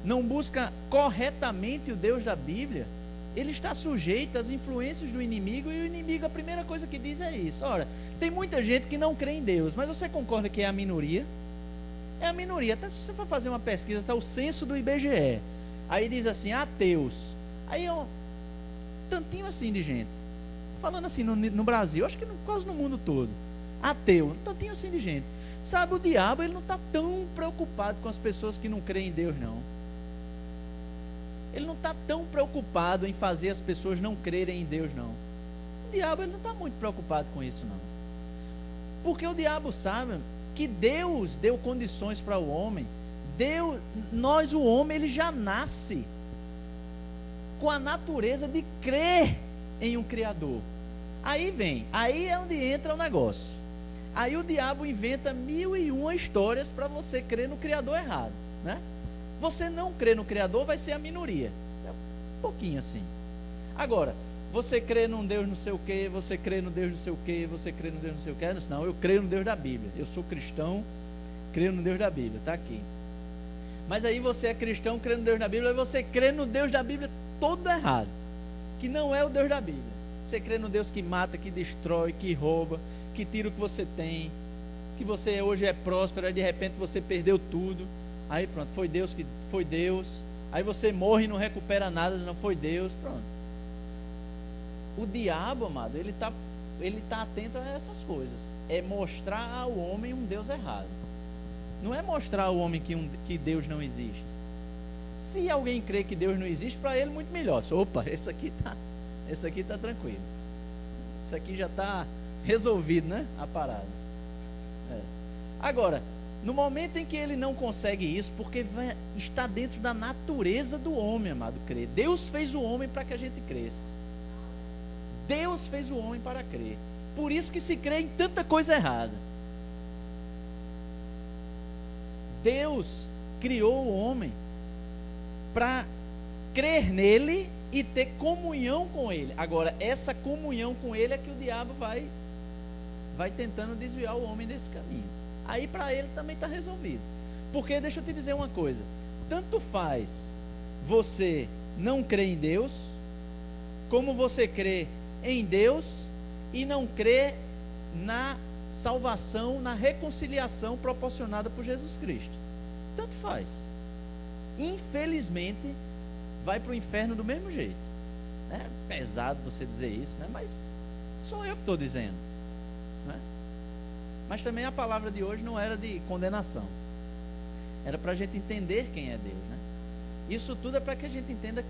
não busca corretamente o Deus da Bíblia, ele está sujeito às influências do inimigo. E o inimigo, a primeira coisa que diz é isso. Ora, tem muita gente que não crê em Deus, mas você concorda que é a minoria? É a minoria. Até se você for fazer uma pesquisa, está o censo do IBGE. Aí diz assim, ateus. Aí tantinho assim de gente, falando assim no Brasil, acho que quase no mundo todo, ateu, tantinho assim de gente. Sabe, o diabo, ele não está tão preocupado com as pessoas que não creem em Deus, não. Ele não está tão preocupado em fazer as pessoas não crerem em Deus, não. O diabo, ele não está muito preocupado com isso, não. Porque o diabo sabe que Deus deu condições para o homem. O homem, ele já nasce com a natureza de crer em um Criador. Aí é onde entra o negócio. Aí o diabo inventa 1001 histórias para você crer no Criador errado, né? Você não crê no Criador, vai ser a minoria. É um pouquinho assim. Agora, você crê num Deus não sei o quê, você crê no Deus não sei o quê, você crê no Deus não sei o quê. Não, eu creio no Deus da Bíblia. Eu sou cristão, creio no Deus da Bíblia, está aqui. Mas aí você é cristão, crê no Deus da Bíblia, aí você crê no Deus da Bíblia todo errado, que não é o Deus da Bíblia. Você crê no Deus que mata, que destrói, que rouba, que tira o que você tem, que você hoje é próspero, aí de repente você perdeu tudo, aí pronto, foi Deus, aí você morre e não recupera nada, não foi Deus, pronto. O diabo, amado, ele tá atento a essas coisas, é mostrar ao homem um Deus errado, não é mostrar ao homem que Deus não existe. Se alguém crê que Deus não existe, para ele muito melhor. Opa, esse aqui tá tranquilo. Isso aqui já está resolvido, né? A parada. Agora, no momento em que ele não consegue isso, porque está dentro da natureza do homem, amado, crer. Deus fez o homem para que a gente cresça. Deus fez o homem para crer. Por isso que se crê em tanta coisa errada. Deus criou o homem para crer nele e ter comunhão com ele. Agora, essa comunhão com ele é que o diabo vai tentando desviar o homem desse caminho. Aí para ele também está resolvido. Porque deixa eu te dizer uma coisa, tanto faz você não crer em Deus, como você crê em Deus e não crê na salvação, na reconciliação proporcionada por Jesus Cristo. Tanto faz. Infelizmente, vai para o inferno do mesmo jeito. É pesado você dizer isso, né? Mas sou eu que estou dizendo, né? Mas também a palavra de hoje não era de condenação. Era para a gente entender quem é Deus, né? Isso tudo é para que a gente entenda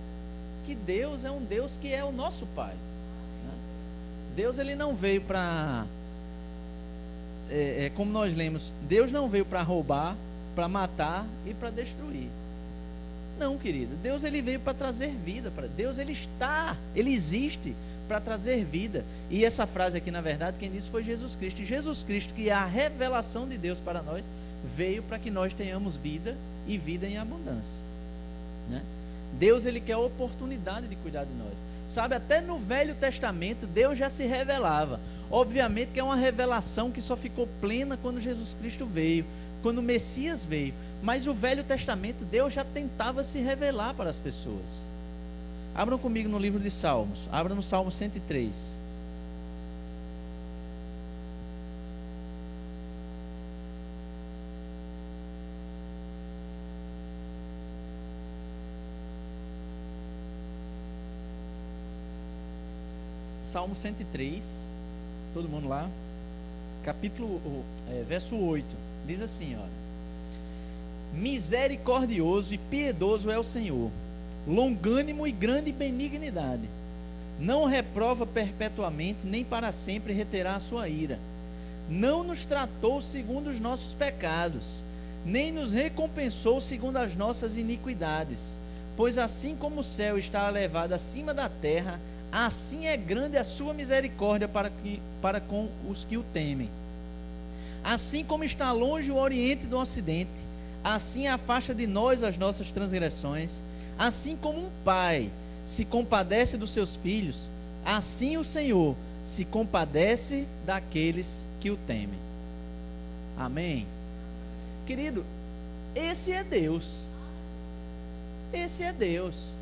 que Deus é um Deus que é o nosso Pai, né? Deus, ele não veio para... como nós lemos, Deus não veio para roubar, para matar e para destruir. Não, querido. Deus, ele veio para trazer vida. Deus, ele existe para trazer vida. E essa frase aqui, na verdade, quem disse foi Jesus Cristo. E Jesus Cristo, que é a revelação de Deus para nós, veio para que nós tenhamos vida e vida em abundância, né? Deus, ele quer a oportunidade de cuidar de nós. Sabe, até no Velho Testamento, Deus já se revelava. Obviamente que é uma revelação que só ficou plena quando Jesus Cristo veio, quando o Messias veio. Mas o Velho Testamento, Deus já tentava se revelar para as pessoas. Abram comigo no livro de Salmos. Abram no Salmo 103. Salmo 103, todo mundo lá, verso 8, diz assim, olha: misericordioso e piedoso é o Senhor, longânimo e grande benignidade, não reprova perpetuamente, nem para sempre reterá a sua ira, não nos tratou segundo os nossos pecados, nem nos recompensou segundo as nossas iniquidades, pois assim como o céu está elevado acima da terra, assim é grande a sua misericórdia para com os que o temem. Assim como está longe o oriente do ocidente, assim afasta de nós as nossas transgressões. Assim como um pai se compadece dos seus filhos, assim o Senhor se compadece daqueles que o temem. Amém? Querido, esse é Deus. Esse é Deus.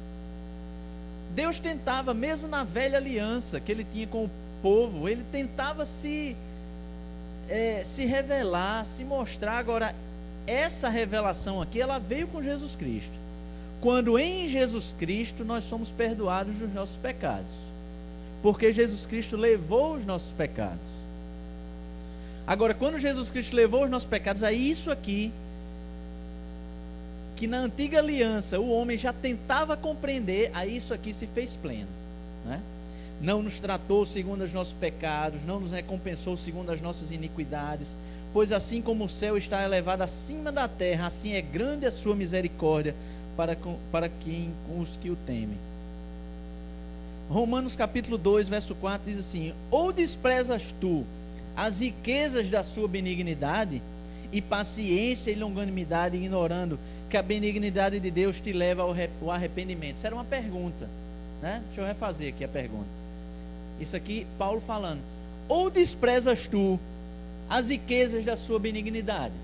Deus tentava, mesmo na velha aliança que ele tinha com o povo, ele tentava se revelar, se mostrar. Agora, essa revelação aqui, ela veio com Jesus Cristo. Quando em Jesus Cristo nós somos perdoados dos nossos pecados, porque Jesus Cristo levou os nossos pecados. Agora, quando Jesus Cristo levou os nossos pecados, aí isso aqui, que na antiga aliança o homem já tentava compreender, aí isso aqui se fez pleno, né? Não nos tratou segundo os nossos pecados, não nos recompensou segundo as nossas iniquidades, pois assim como o céu está elevado acima da terra, assim é grande a sua misericórdia para com os que o temem. Romanos capítulo 2, verso 4 diz assim: ou desprezas tu as riquezas da sua benignidade e paciência e longanimidade, ignorando que a benignidade de Deus te leva ao arrependimento. Isso era uma pergunta, né? Deixa eu refazer aqui a pergunta. Isso aqui, Paulo falando: ou desprezas tu as riquezas da sua benignidade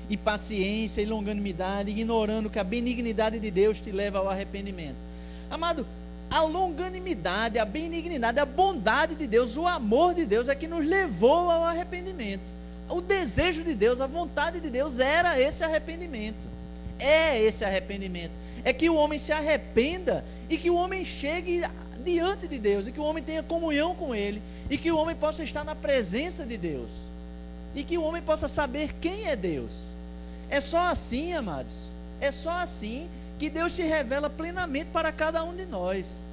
e paciência e longanimidade, ignorando que a benignidade de Deus te leva ao arrependimento. Amado, a longanimidade, a benignidade, a bondade de Deus, o amor de Deus é que nos levou ao arrependimento. O desejo de Deus, a vontade de Deus era esse arrependimento. É esse arrependimento. É que o homem se arrependa e que o homem chegue diante de Deus, e que o homem tenha comunhão com Ele, e que o homem possa estar na presença de Deus, e que o homem possa saber quem é Deus. É só assim, amados, é só assim que Deus se revela plenamente para cada um de nós,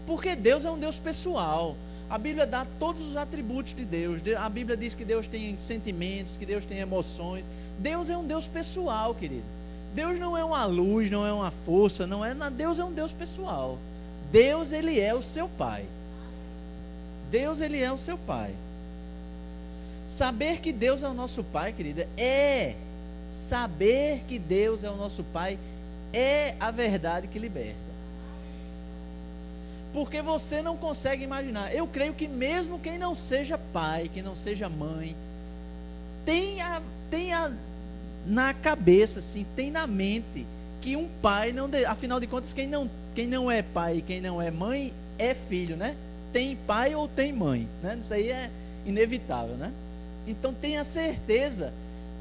porque Deus é um Deus pessoal. A Bíblia dá todos os atributos de Deus. A Bíblia diz que Deus tem sentimentos, que Deus tem emoções. Deus é um Deus pessoal, querido. Deus não é uma luz, não é uma força, não é. Deus é um Deus pessoal. Deus, ele é o seu Pai. Deus, ele é o seu Pai. Saber que Deus é o nosso Pai, querida, saber que Deus é o nosso Pai é a verdade que liberta. Porque você não consegue imaginar. Eu creio que mesmo quem não seja pai, quem não seja mãe, tenha na cabeça, assim, tem na mente que um pai não, afinal de contas, quem não é pai e quem não é mãe é filho, né? Tem pai ou tem mãe, né? Isso aí é inevitável, né? Então tenha certeza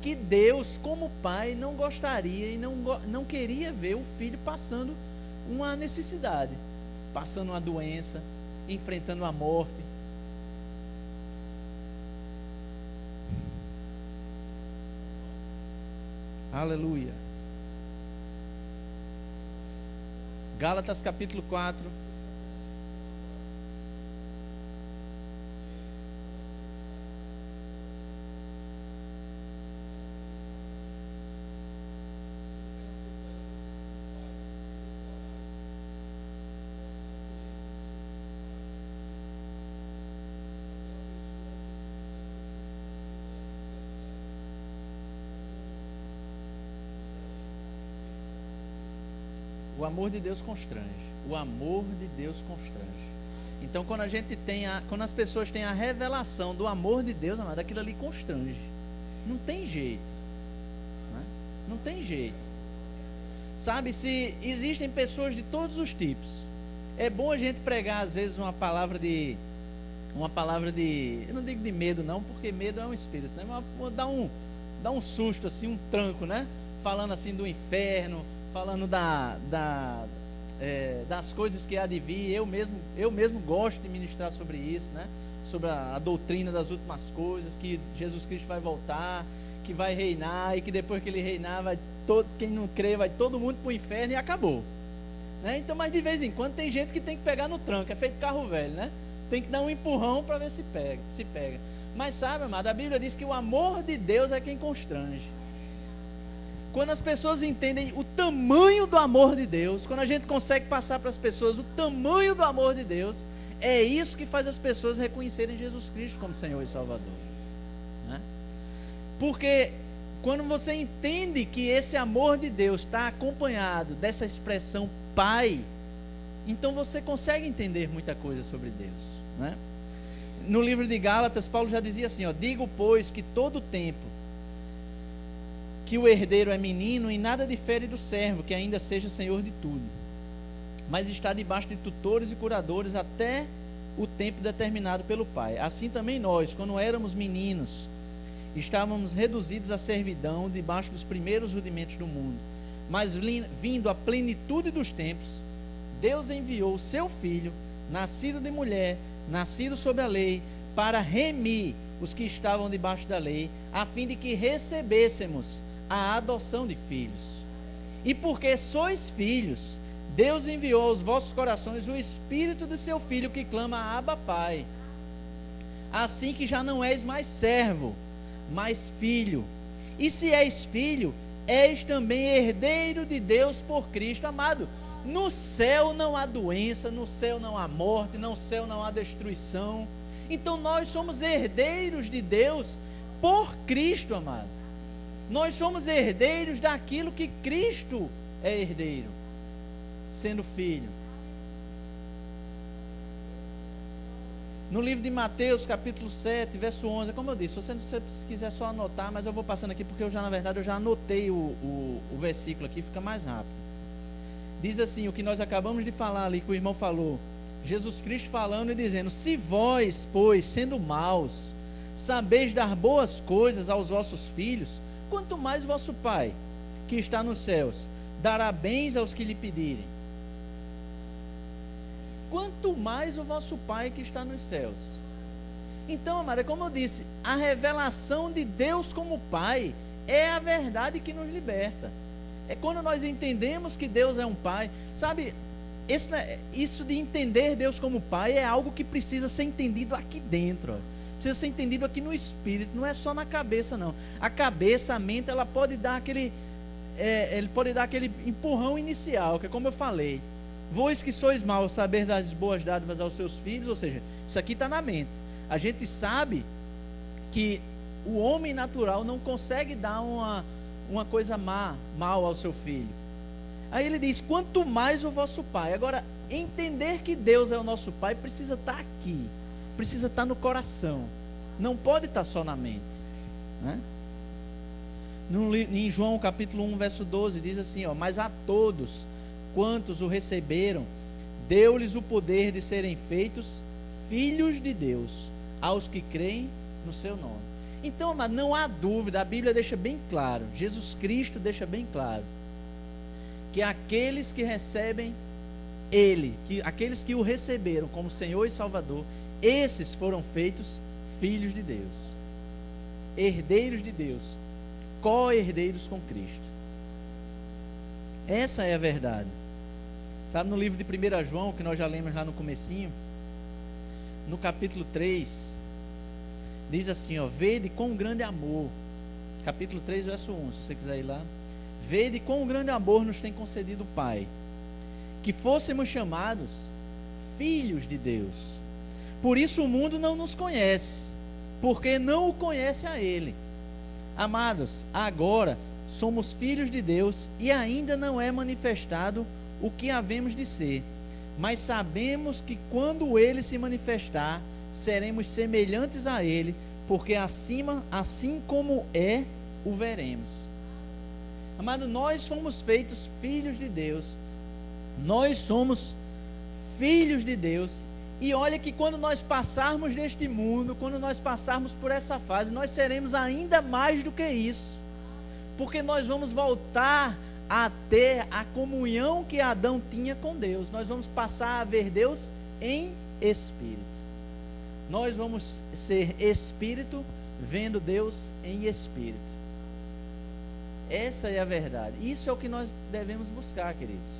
que Deus, como pai, não gostaria e não queria ver o filho passando uma necessidade. passando uma doença, enfrentando a morte. Aleluia. Gálatas capítulo 4. O amor de Deus constrange. O amor de Deus constrange. Então, quando as pessoas têm a revelação do amor de Deus, amado, aquilo ali constrange. Não tem jeito. Né? Não tem jeito. Sabe, se existem pessoas de todos os tipos, é bom a gente pregar às vezes uma palavra de, eu não digo de medo não, porque medo é um espírito, né? Mas dá um susto assim, um tranco, né? Falando assim do inferno, falando das coisas que há de vir. Eu mesmo gosto de ministrar sobre isso, né? Sobre a doutrina das últimas coisas, que Jesus Cristo vai voltar, que vai reinar, e que depois que ele reinar, quem não crê, vai todo mundo para o inferno e acabou, né? Então, mas de vez em quando tem gente que tem que pegar no tranco, é feito carro velho, né? Tem que dar um empurrão para ver se pega. Mas sabe, amado, a Bíblia diz que o amor de Deus é quem constrange. Quando as pessoas entendem o tamanho do amor de Deus, quando a gente consegue passar para as pessoas o tamanho do amor de Deus, é isso que faz as pessoas reconhecerem Jesus Cristo como Senhor e Salvador, né? Porque quando você entende que esse amor de Deus está acompanhado dessa expressão Pai, então você consegue entender muita coisa sobre Deus, né? No livro de Gálatas, Paulo já dizia assim, digo, pois, que todo tempo que o herdeiro é menino, e nada difere do servo, que ainda seja senhor de tudo, mas está debaixo de tutores e curadores até o tempo determinado pelo Pai. Assim também nós, quando éramos meninos, estávamos reduzidos à servidão debaixo dos primeiros rudimentos do mundo. Mas vindo à plenitude dos tempos, Deus enviou o seu Filho, nascido de mulher, nascido sob a lei, para remir os que estavam debaixo da lei, a fim de que recebêssemos a adoção de filhos. E porque sois filhos, Deus enviou aos vossos corações o Espírito do seu Filho, que clama Abba, Pai. Assim que já não és mais servo, mas filho. E se és filho, és também herdeiro de Deus por Cristo. Amado, no céu não há doença, no céu não há morte, no céu não há destruição. Então nós somos herdeiros de Deus por Cristo, amado. Nós somos herdeiros daquilo que Cristo é herdeiro, sendo filho. No livro de Mateus, capítulo 7, verso 11, como eu disse, se você quiser só anotar, mas eu vou passando aqui porque na verdade eu já anotei o versículo aqui, fica mais rápido. Diz assim, o que nós acabamos de falar ali, que o irmão falou, Jesus Cristo falando e dizendo, se vós, pois, sendo maus, sabeis dar boas coisas aos vossos filhos, quanto mais vosso Pai, que está nos céus, dará bens aos que lhe pedirem. Quanto mais o vosso Pai que está nos céus. Então, amada, é como eu disse, a revelação de Deus como Pai é a verdade que nos liberta. É quando nós entendemos que Deus é um Pai. Sabe, isso de entender Deus como Pai é algo que precisa ser entendido aqui dentro, precisa ser entendido aqui no espírito, não é só na cabeça não. A cabeça, a mente, ela pode dar aquele ele pode dar aquele empurrão inicial, que é como eu falei, vós que sois maus, saber dar as boas dádivas aos seus filhos, ou seja, isso aqui está na mente. A gente sabe que o homem natural não consegue dar uma coisa mal ao seu filho. Aí ele diz, quanto mais o vosso Pai. Agora, entender que Deus é o nosso Pai precisa estar aqui, precisa estar no coração, não pode estar só na mente, né? Em João capítulo 1, verso 12, diz assim, mas a todos quantos o receberam, deu-lhes o poder de serem feitos filhos de Deus, aos que creem no seu nome. Então, mas não há dúvida, a Bíblia deixa bem claro, Jesus Cristo deixa bem claro, que aqueles que recebem aqueles que o receberam como Senhor e Salvador, esses foram feitos filhos de Deus, herdeiros de Deus, co-herdeiros com Cristo. Essa é a verdade. Sabe, no livro de 1 João, que nós já lemos lá no comecinho, no capítulo 3, diz assim, ó: vede quão grande amor, capítulo 3, verso 1, se você quiser ir lá, vede quão grande amor nos tem concedido o Pai, que fôssemos chamados filhos de Deus. Por isso o mundo não nos conhece, porque não o conhece a Ele. Amados, agora somos filhos de Deus e ainda não é manifestado o que havemos de ser, mas sabemos que quando Ele se manifestar, seremos semelhantes a Ele, porque assim como é, o veremos. Amado, nós fomos feitos filhos de Deus, nós somos filhos de Deus, e olha que quando nós passarmos deste mundo, quando nós passarmos por essa fase, nós seremos ainda mais do que isso, porque nós vamos voltar a ter a comunhão que Adão tinha com Deus. Nós vamos passar a ver Deus em espírito. Nós vamos ser espírito vendo Deus em espírito. Essa é a verdade. Isso é o que nós devemos buscar, queridos.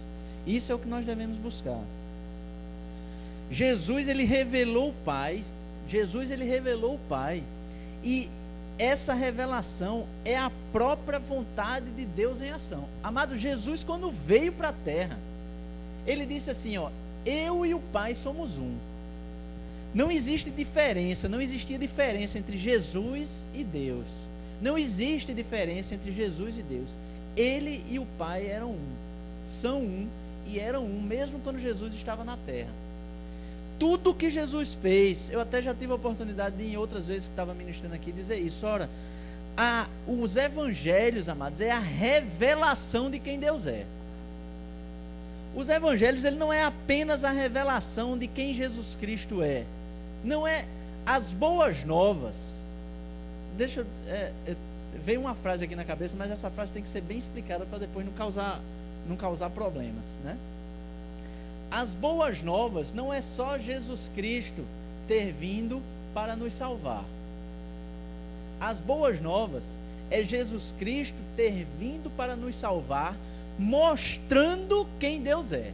Isso é o que nós devemos buscar. Jesus, ele revelou o Pai. Jesus, ele revelou o Pai. E essa revelação é a própria vontade de Deus em ação. Amado, Jesus, quando veio para a terra, ele disse assim, ó: eu e o Pai somos um. Não existe diferença, não existia diferença entre Jesus e Deus. Não existe diferença entre Jesus e Deus. Ele e o Pai eram um. São um e eram um, mesmo quando Jesus estava na terra. Tudo que Jesus fez, eu até já tive a oportunidade de, em outras vezes que estava ministrando aqui, dizer isso. Ora, os evangelhos, amados, é a revelação de quem Deus é. Os evangelhos, ele não é apenas a revelação de quem Jesus Cristo é. Não é as boas novas. Veio uma frase aqui na cabeça, mas essa frase tem que ser bem explicada para depois não causar problemas, né? As boas novas não é só Jesus Cristo ter vindo para nos salvar. As boas novas é Jesus Cristo ter vindo para nos salvar, mostrando quem Deus é.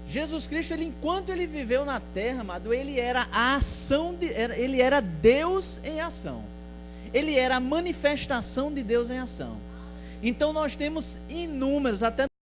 Jesus Cristo, enquanto ele viveu na terra, amado, ele era a ação, ele era Deus em ação. Ele era a manifestação de Deus em ação. Então nós temos inúmeros, até